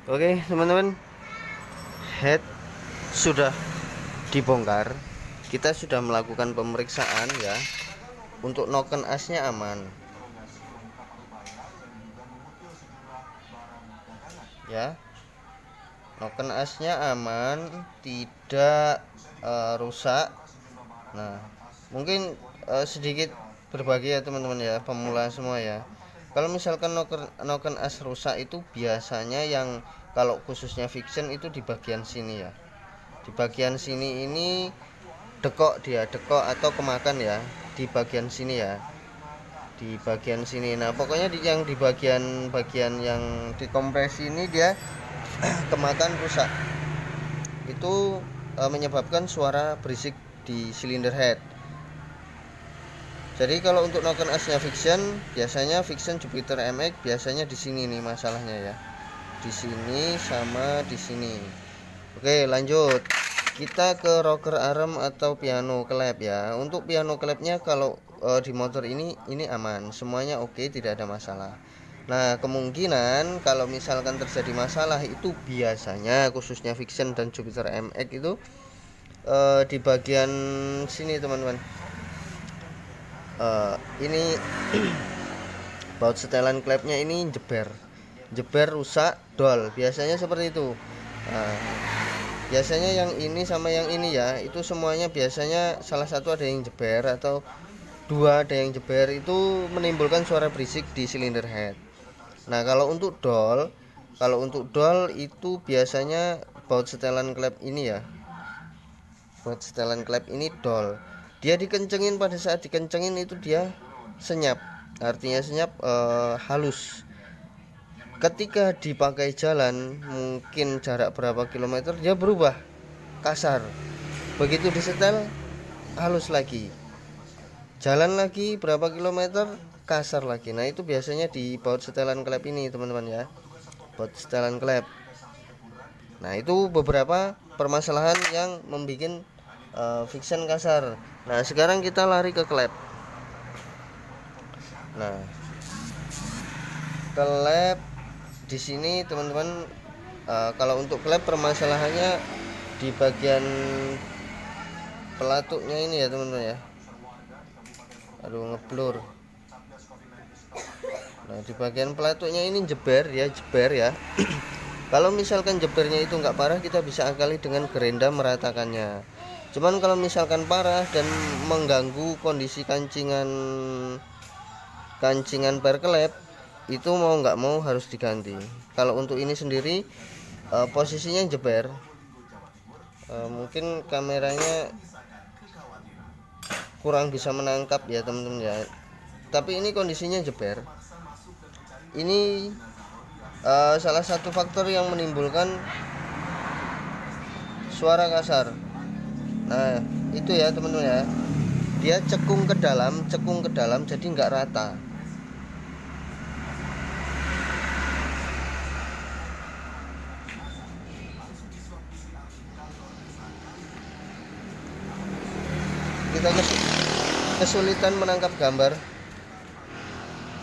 Oke teman-teman, head sudah dibongkar. Kita sudah melakukan pemeriksaan ya. Untuk noken asnya aman ya, noken asnya aman, tidak rusak. Nah mungkin sedikit berbagi ya teman-teman ya, pemula semua ya. Kalau misalkan noken as rusak itu biasanya yang kalau khususnya fiction itu di bagian sini ya. Di bagian sini ini dekok atau kemakan ya, di bagian sini ya. Di bagian sini. Nah, pokoknya yang di bagian yang dikompres ini dia kemakan rusak. Itu menyebabkan suara berisik di silinder head. Jadi kalau untuk noken asnya fiction, biasanya fiction Jupiter MX biasanya di sini nih masalahnya ya. Di sini sama di sini. Oke, lanjut. Kita ke rocker arm atau piano clap ya. Untuk piano clapnya kalau di motor ini aman, semuanya oke, tidak ada masalah. Nah, kemungkinan kalau misalkan terjadi masalah itu biasanya khususnya fiction dan Jupiter MX itu di bagian sini teman-teman. Ini baut setelan klepnya ini jeber rusak, dol, biasanya seperti itu. Nah, biasanya yang ini sama yang ini ya, itu semuanya biasanya salah satu ada yang jeber atau dua ada yang jeber, itu menimbulkan suara berisik di silinder head. Nah kalau untuk dol itu biasanya baut setelan klep ini ya, baut setelan klep ini dol, dia dikencengin, pada saat dikencengin itu dia senyap, artinya senyap halus. Ketika dipakai jalan mungkin jarak berapa kilometer dia berubah kasar, begitu disetel halus lagi, jalan lagi berapa kilometer kasar lagi. Nah itu biasanya di baut setelan klep ini teman-teman ya, baut setelan klep. Nah itu beberapa permasalahan yang membuat fiction kasar. Nah sekarang kita lari ke klep. Nah klep di sini teman-teman, kalau untuk klep permasalahannya di bagian pelatuknya ini ya teman-teman ya. Aduh ngeblur. Nah di bagian pelatuknya ini jeber ya. Kalau misalkan jebernya itu nggak parah, kita bisa akali dengan gerenda meratakannya. Cuman kalau misalkan parah dan mengganggu kondisi kancingan per klep, itu mau nggak mau harus diganti. Kalau untuk ini sendiri posisinya jeber, mungkin kameranya kurang bisa menangkap ya teman-teman ya, tapi ini kondisinya jeber. Ini salah satu faktor yang menimbulkan suara kasar. Nah itu ya teman-teman ya, dia cekung ke dalam jadi nggak rata. Kita kesulitan menangkap gambar.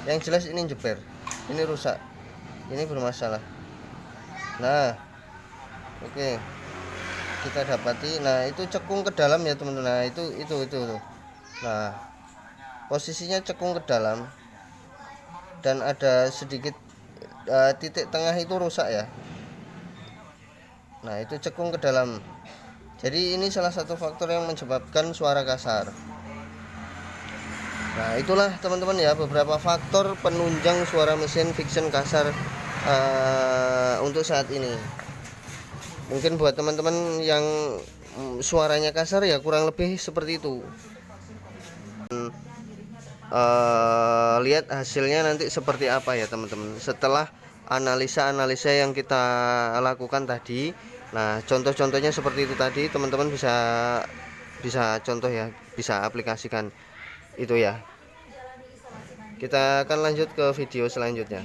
Yang jelas ini jeber, ini rusak, ini bermasalah. Nah oke, kita dapati. Nah itu cekung ke dalam ya teman-teman. Nah itu. Nah posisinya cekung ke dalam dan ada sedikit titik tengah itu rusak ya. Nah itu cekung ke dalam. Jadi ini salah satu faktor yang menyebabkan suara kasar. Nah itulah teman-teman ya beberapa faktor penunjang suara mesin fiction kasar untuk saat ini. Mungkin buat teman-teman yang suaranya kasar ya kurang lebih seperti itu. Lihat hasilnya nanti seperti apa ya teman-teman setelah analisa yang kita lakukan tadi. Nah contoh-contohnya seperti itu tadi, teman-teman bisa contoh ya, bisa aplikasikan itu ya. Kita akan lanjut ke video selanjutnya.